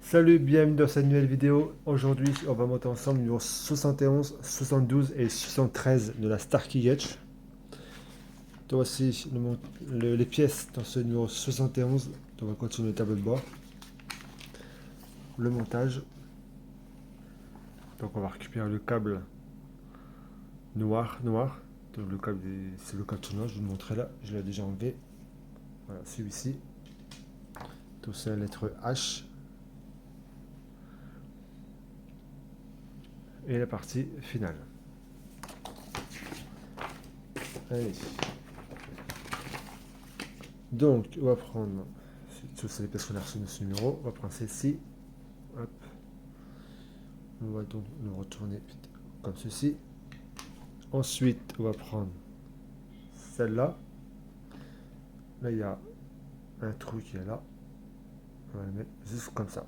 Salut, bienvenue dans cette nouvelle vidéo. Aujourd'hui, on va monter ensemble le numéro 71, 72 et 73 de la Starkey Getch. Toi aussi, les pièces dans ce numéro 71. On va continuer le tableau de bord. Le montage. Donc on va récupérer le câble noir. Donc c'est le câble tout noir, je vais vous le montrer là. Je l'ai déjà enlevé. Voilà, celui-ci. Donc c'est la lettre H. Et la partie finale. Allez. Donc, on va prendre, toutes ces pièces qu'on a reçues de ce numéro, on va prendre celle-ci, hop, on va donc le retourner comme ceci. Ensuite, on va prendre celle-là. Là, il y a un trou qui est là. On va le mettre juste comme ça.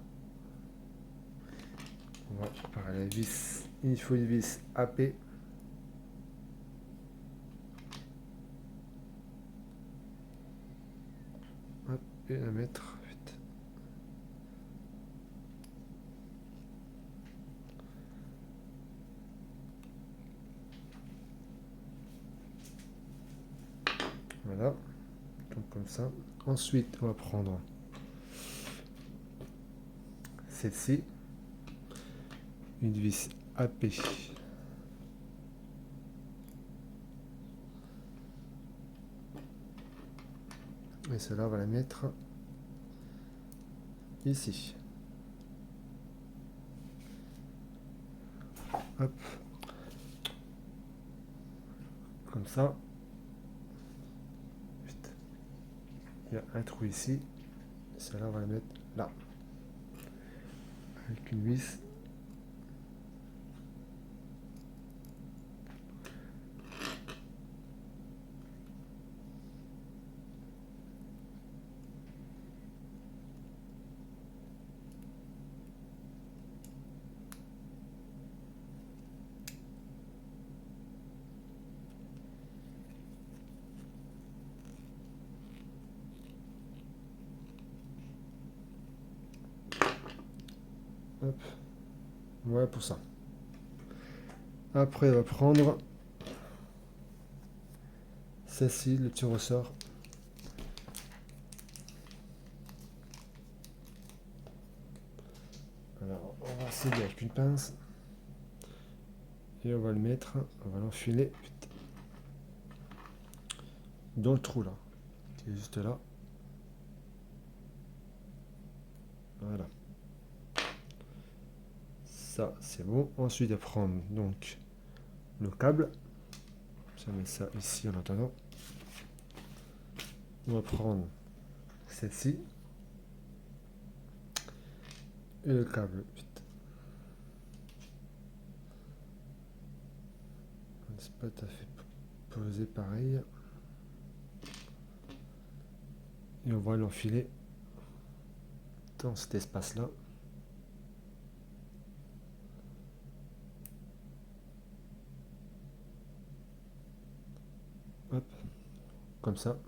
On va préparer la vis. Il faut une vis AP. Hop, et la mettre. Vite. Voilà. Donc comme ça. Ensuite, on va prendre celle-ci. Une vis AP. Et celle-là, on va la mettre ici. Hop. Comme ça. Vite. Il y a un trou ici. Celle-là, on va la mettre là. Avec une vis. Hop. Voilà pour ça. Après, on va prendre celle-ci, le petit ressort. Alors, on va sceller avec une pince. Et on va le mettre, on va l'enfiler dans le trou là, qui est juste là. Voilà. Ça, c'est bon. Ensuite, on va prendre donc le câble. Je mets ça ici en attendant. On va prendre celle-ci. Et le câble. C'est pas tout à fait posé pareil. Et on va l'enfiler dans cet espace-là. Hop. Comme ça.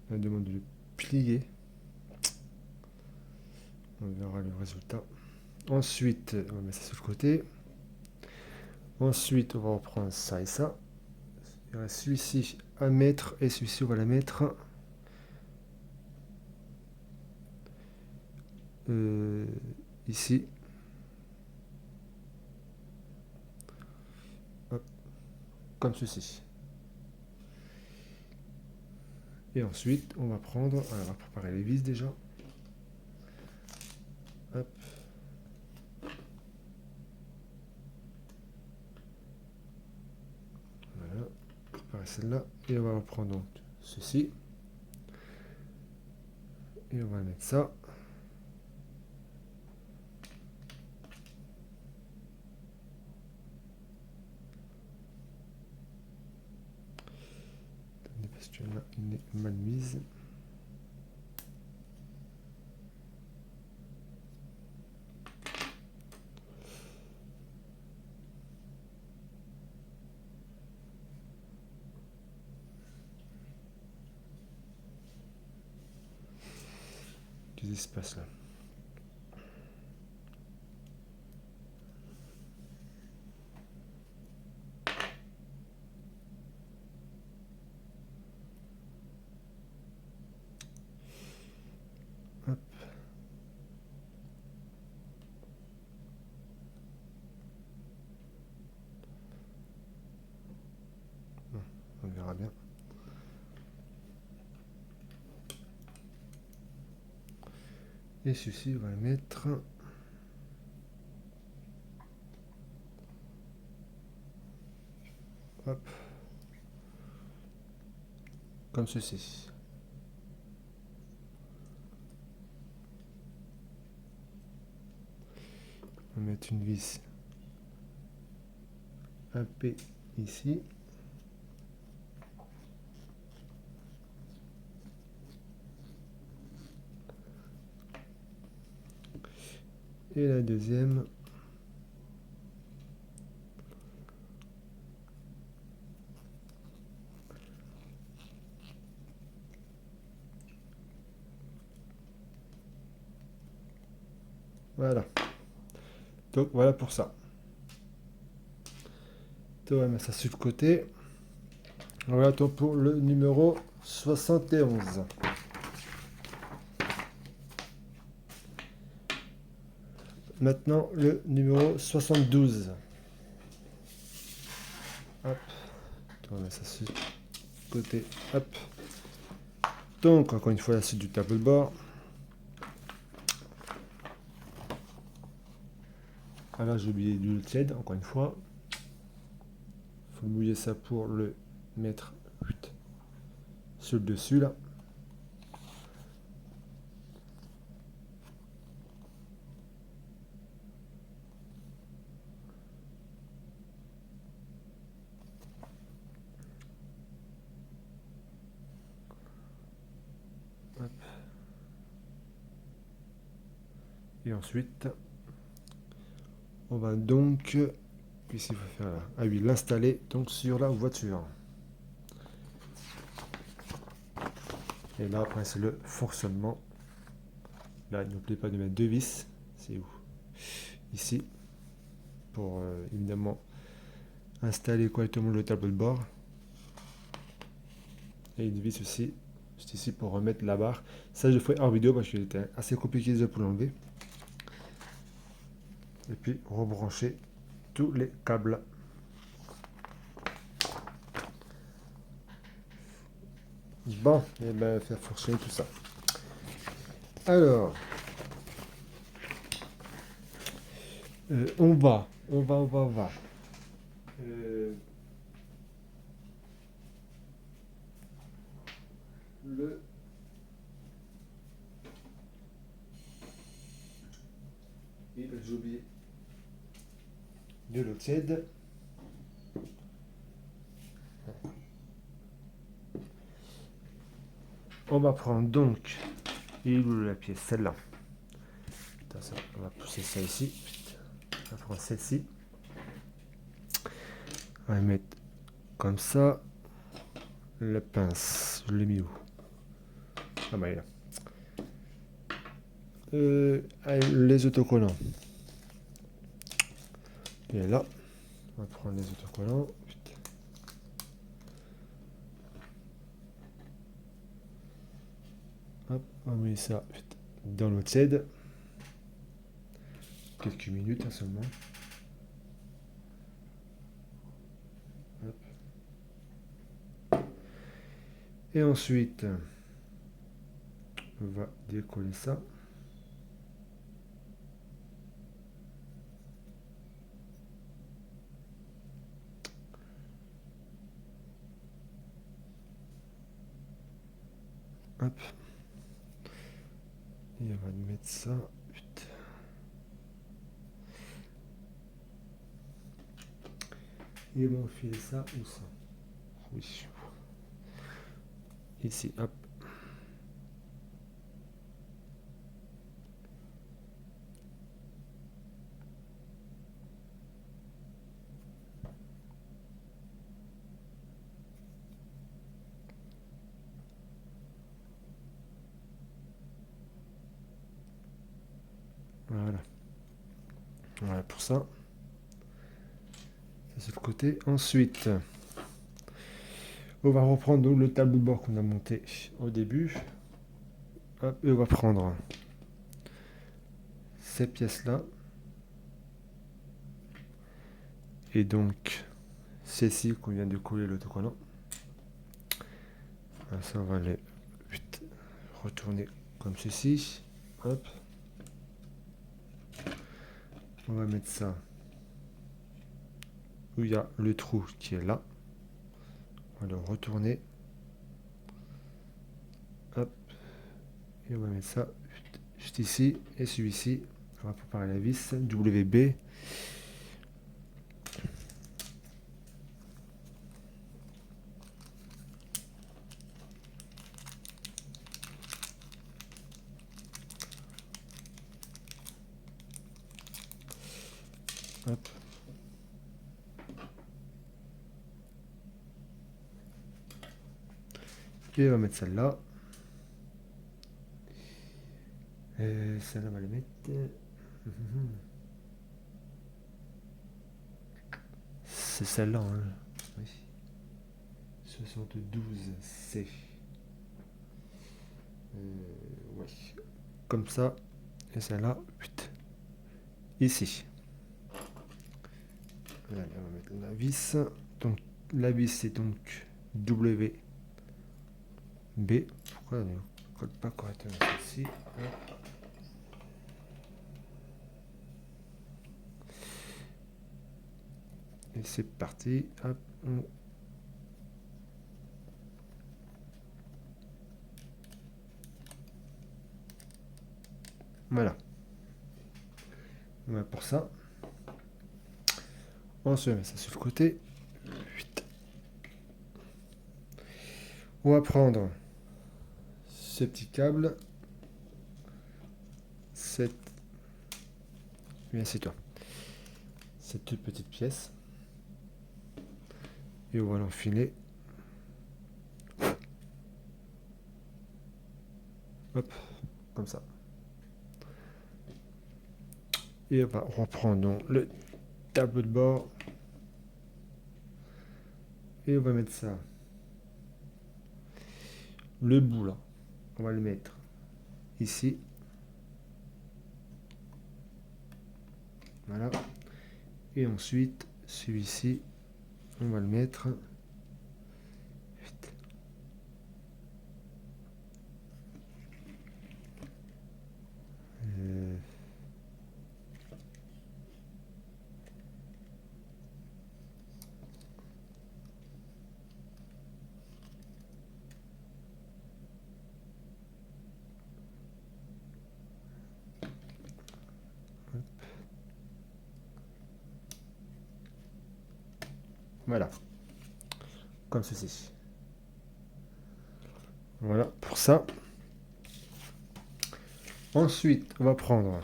On demande de le plier. On verra le résultat. Ensuite, on va mettre ça sur le côté. Ensuite, on va reprendre ça et ça. Il reste celui-ci à mettre et celui-ci, on va la mettre ici. Hop, comme ceci. Et ensuite, on va prendre, on va préparer les vis déjà. Hop. Voilà, préparer celle-là. Et on va reprendre donc ceci. Et on va mettre ça. Parce que là, il est mal mise. Qu'est-ce qui se passe là? Hop. On verra bien. Et celui-ci, on va le mettre. Hop. Comme ceci. On va mettre une vis AP ici. Et la deuxième. Voilà. Donc voilà pour ça. Donc on va mettre ça sur le côté. Voilà donc pour le numéro 71. Maintenant le numéro 72. Hop. Donc on va mettre ça sur le côté. Hop. Donc encore une fois la suite du tableau de bord. Alors j'ai oublié l'huile tiède, encore une fois. Il faut mouiller ça pour le mettre sur le dessus là. Hop. Et ensuite, on va donc, qu'est-ce qu'il faut faire là? Ah oui, l'installer donc sur la voiture. Et là, après, c'est le fonctionnement. Là, n'oubliez pas de mettre deux vis. C'est où? Ici. Pour évidemment installer correctement le tableau de bord. Et une vis aussi, juste ici pour remettre la barre. Ça, je ferai hors vidéo parce qu'il était assez compliqué pour l'enlever. Et puis, rebrancher tous les câbles. Bon, et ben faire fonctionner tout ça. Alors, on va. Le et j'ai oublié de l'eau tiède. On va prendre donc la pièce, celle-là. On va pousser ça ici. On va prendre celle-ci. On va mettre comme ça. La pince, je l'ai mis où? Ah bah il est là. Les autocollants. Il est là. On va prendre les autocollants. Hop, on met ça dans l'eau tiède. Quelques minutes seulement. Hop. Et ensuite, on va décoller ça. Hop. Et on va mettre ça. Et on va enfiler ça où ça? Oui. Ici, hop. Voilà. Voilà pour ça. Ça c'est le côté. Ensuite, on va reprendre donc le tableau de bord qu'on a monté au début. Hop, et on va prendre ces pièces-là. Et donc, celles-ci qu'on vient de coller l'autocollant. Ça, on va les retourner comme ceci. Hop. On va mettre ça où il y a le trou qui est là. On va le retourner. Hop. Et on va mettre ça juste ici. Et celui-ci, on va préparer la vis WB. Hop. Et on va mettre celle-là. Celle-là, on va la mettre. C'est celle-là, hein. Oui. 72C. Ouais. Comme ça. Et celle-là, ici. Allez, on va mettre la vis. Donc, la vis, c'est donc WB. Pourquoi elle ne colle pas correctement ici? Et c'est parti. Hop. Voilà. Voilà pour ça. On se met ça sur le côté. On va prendre ce petit câble. Bien, c'est toi. Cette toute petite pièce. Et on va l'enfiler. Hop, comme ça. Et on va reprendre donc le tableau de bord. Et on va mettre ça. Le bout là, on va le mettre ici. Voilà. Et ensuite, celui-ci, on va le mettre. Voilà. Comme ceci. Voilà pour ça. Ensuite, on va prendre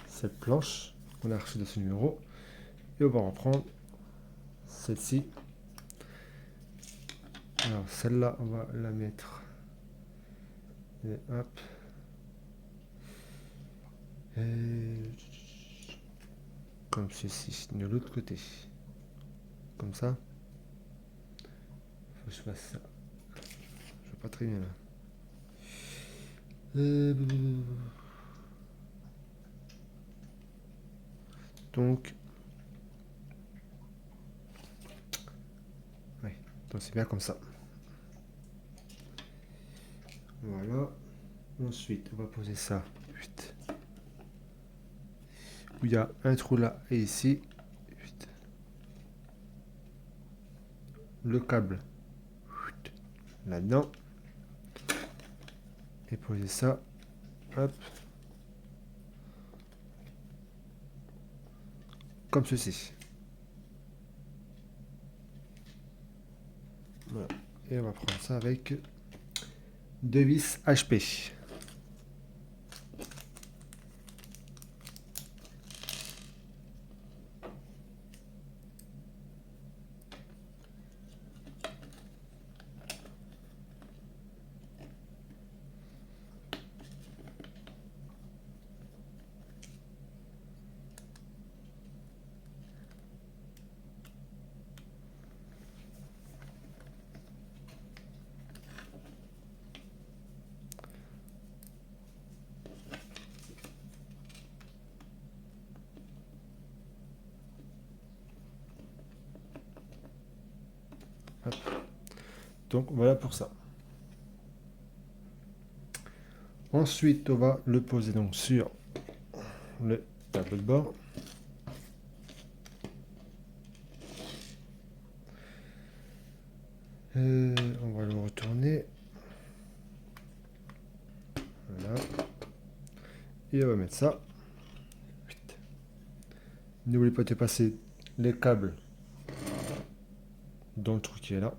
cette planche qu'on a reçue de ce numéro et on va reprendre celle-ci. Alors celle-là, on va la mettre. Et hop. Et comme ceci, de l'autre côté. Comme ça. Faut que je fasse ça. Je vois pas très bien là. Donc, ouais, donc c'est bien comme ça. Voilà. Ensuite, on va poser ça. Où il y a un trou là et ici. Le câble là-dedans. Et poser ça. Hop. Comme ceci. Voilà. Et on va prendre ça avec deux vis HP. Donc voilà pour ça. Ensuite, on va le poser donc sur le tableau de bord. On va le retourner. Voilà. Et on va mettre ça. N'oubliez pas de passer les câbles dans le trou qui est là.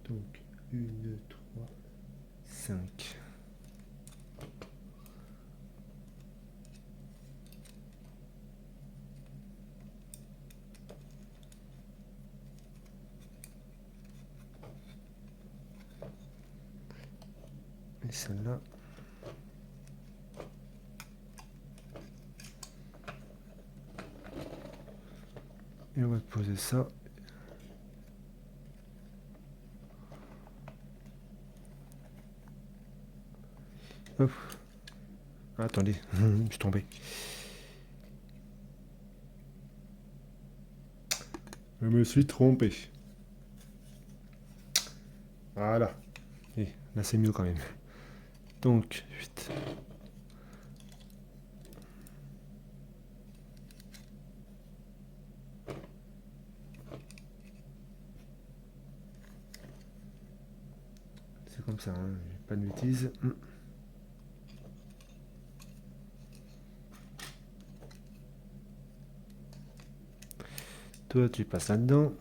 Donc 1, 2, 3, 5. Et celle-là. Et on va poser ça. Hop. Ah, attendez, je suis tombé. Je me suis trompé. Voilà. Et là, c'est mieux quand même. Donc, 8. C'est comme ça, hein, pas de bêtises. Toi, tu passes là-dedans.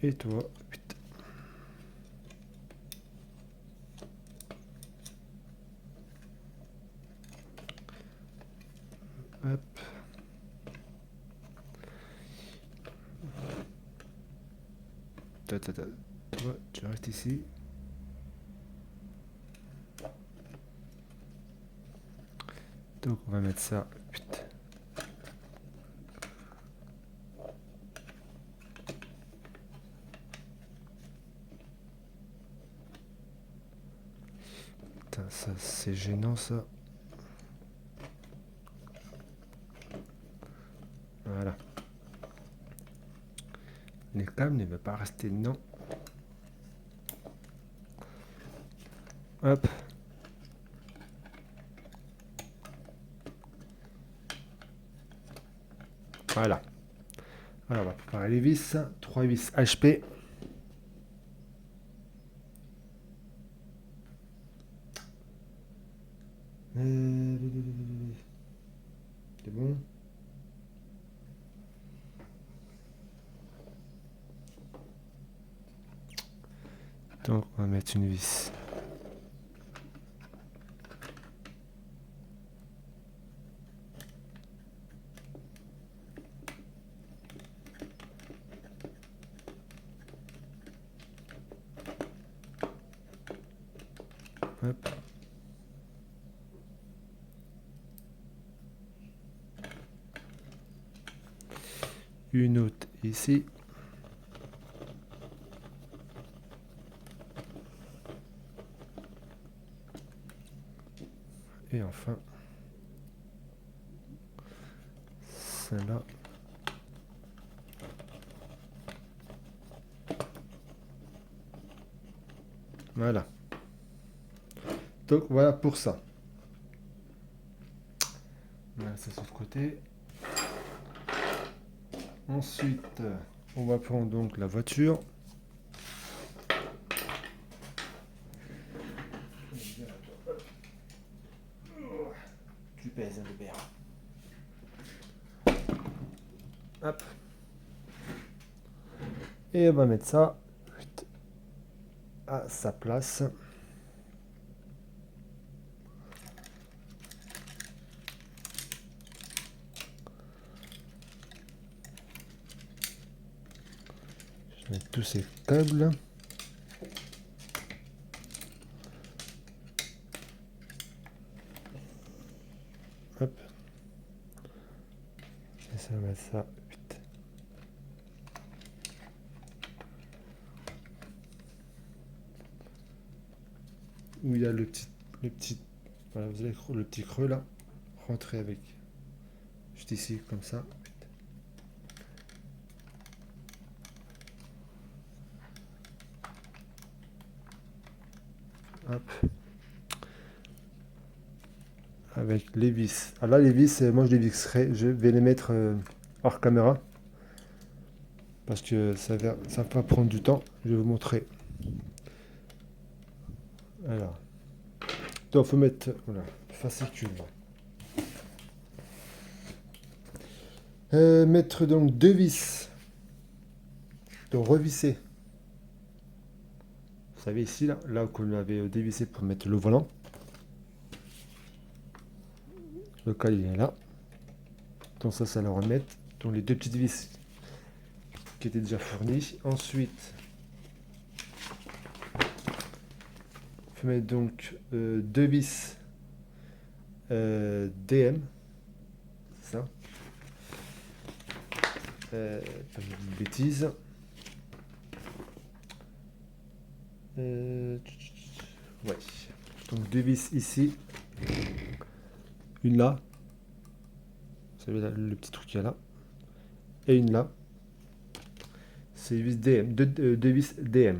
Et toi, 8. Hop. Toi, tu restes ici. Donc, on va mettre ça. 8. Putain, ça, c'est gênant, ça. Voilà. Les câbles ne veulent pas rester dedans. Hop. Voilà. Alors, on va préparer les vis. 3 vis HP. C'est bon. Donc, on va mettre une vis. Hop. Une autre ici. Et enfin, celle-là. Voilà. Donc voilà pour ça. Voilà, ça sur le côté. Ensuite, on va prendre donc la voiture. Tu pèses, hein, le père. Hop. Et on va mettre ça à sa place. Je mets tous ces câbles. Hop. Et ça va mettre ça. où il y a le petit, voilà, vous avez le petit creux là, rentrez avec, juste ici, comme ça. Hop. Avec les vis. Alors là, les vis, moi je les visserai, je vais les mettre hors caméra, parce que ça va prendre du temps. Je vais vous montrer. Alors, donc il faut mettre, voilà, fascicule. Mettre donc deux vis, donc revisser. Vous savez ici, là où on avait dévissé pour mettre le volant. Le cal il est là. Donc ça le remettre. Donc les deux petites vis qui étaient déjà fournies. Ensuite, il faut mettre donc deux vis DM. C'est ça. Pas de bêtises. Ouais. Donc deux vis ici. Une là. Vous savez là, le petit truc qu'il y a là. Et une là. C'est vis DM. Deux vis DM.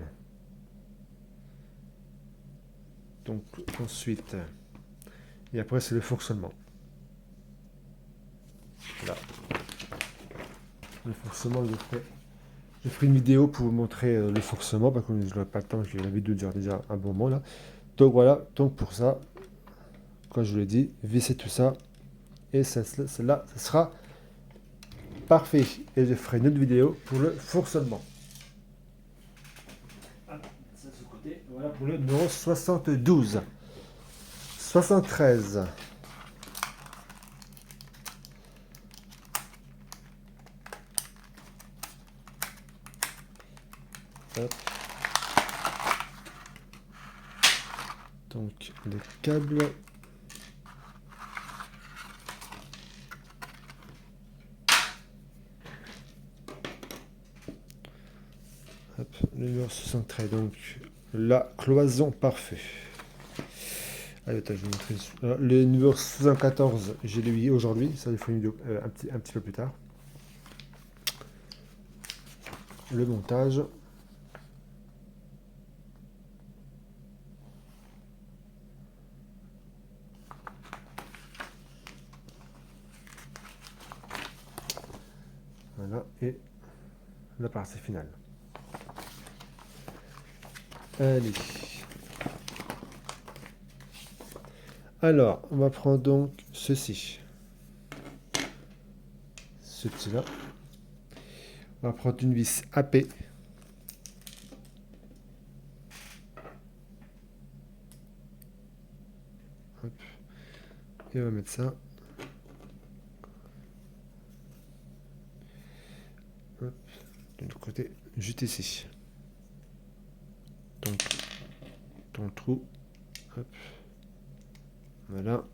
Donc ensuite. Et après c'est le fonctionnement. Là. Le fonctionnement, je ferai une vidéo pour vous montrer le fonctionnement, parce que je n'aurai pas le temps, j'ai la vidéo dure déjà un bon moment là. Donc voilà, donc pour ça, comme je vous l'ai dit, visser tout ça, et celle-là, ça sera parfait. Et je ferai une autre vidéo pour le fonctionnement. Ah, ça de ce côté, voilà pour le numéro 72. 73. Hop. Donc les câbles. Hop, le numéro 73, donc la cloison parfait. Allez, attends, je vais vous montrer. Alors, le numéro 74, j'ai lu aujourd'hui, ça il faut une vidéo un petit peu plus tard. Le montage. Voilà, et la partie finale. Allez. Alors, on va prendre donc ceci. Ce petit-là. On va prendre une vis AP. Hop. Et on va mettre ça. Hop. De l'autre côté, juste ici. Donc, dans le trou. Hop. Voilà.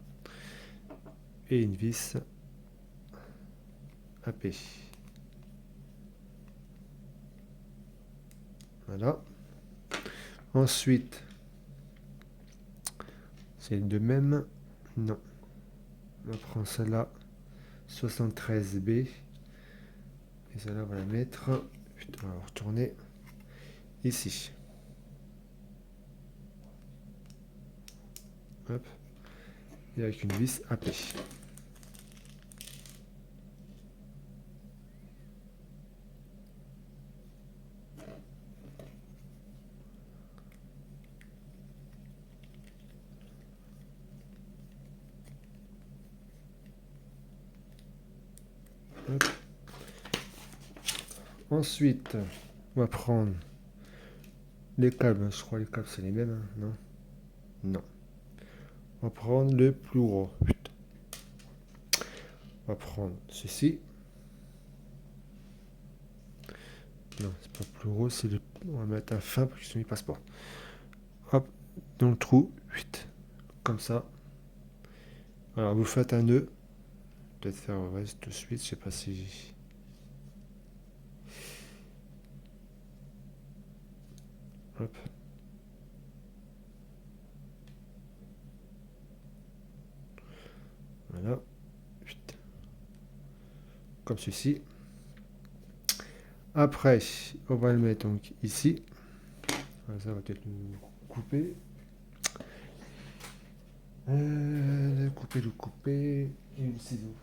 Et une vis AP. Voilà. Ensuite, c'est de même. Non. On prend celle-là. 73B. Et celle-là, on va la mettre. Putain, on va retourner ici. Hop. Et avec une vis AP. Hop. Ensuite, on va prendre les câbles. Je crois que les câbles c'est les mêmes, hein, non? Non. On va prendre le plus gros. Putain. On va prendre ceci. Non, c'est pas le plus gros, c'est le. On va mettre un fin pour qu'il ne passe pas. Hop, dans le trou. 8. Comme ça. Alors vous faites un nœud. Peut-être faire le reste tout de suite, je sais pas si. Hop. Voilà. Comme ceci. Après, on va le mettre donc ici. Voilà, ça va peut-être nous couper. Le couper. Et une ciseau.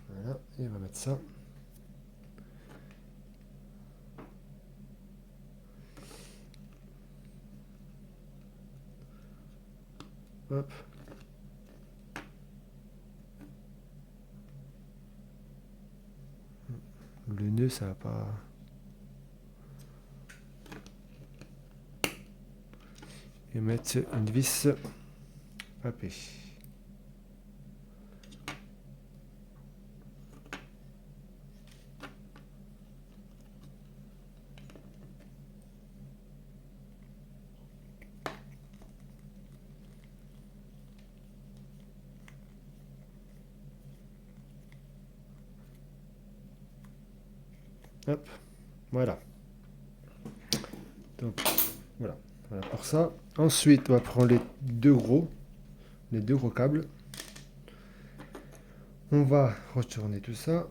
Voilà, et on va mettre ça. Hop. Le nœud, ça va pas. Et mettre une vis papée. Hop, voilà. Donc, voilà. Voilà pour ça. Ensuite, on va prendre les deux gros câbles. On va retourner tout ça.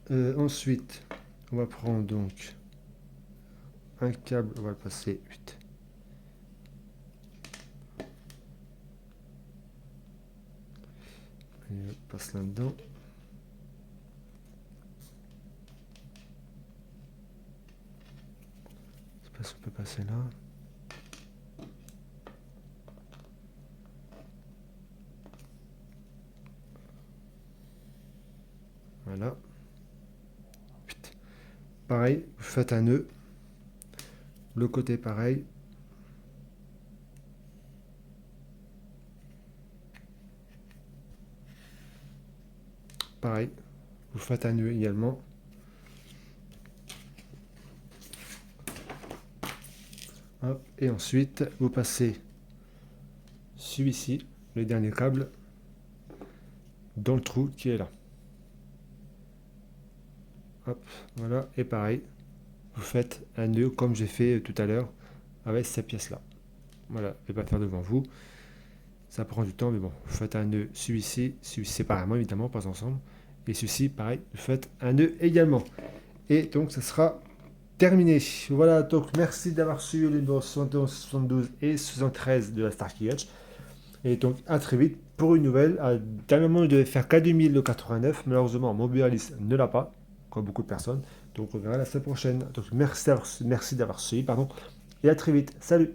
Ensuite, on va prendre donc un câble, on va le passer. Et on passe là-dedans. Je sais pas si on peut passer là. Voilà. Pareil, vous faites un nœud. Le côté pareil. Pareil, vous faites un nœud également. Hop, et ensuite, vous passez celui-ci, le dernier câble, dans le trou qui est là. Hop, voilà, et pareil, vous faites un nœud comme j'ai fait tout à l'heure avec cette pièce-là. Voilà, je ne vais pas faire devant vous. Ça prend du temps, mais bon, vous faites un nœud celui-ci séparément évidemment, pas ensemble. Et celui-ci, pareil, vous faites un nœud également. Et donc, ça sera terminé. Voilà, donc merci d'avoir suivi le numéro 71, 72 et 73 de la Starkey Hatch. Et donc, à très vite pour une nouvelle. À d'un moment, il devait faire K2089. Malheureusement, Mobilis ne l'a pas, comme beaucoup de personnes. Donc, on verra la semaine prochaine. Donc, merci d'avoir suivi, pardon. Et à très vite. Salut!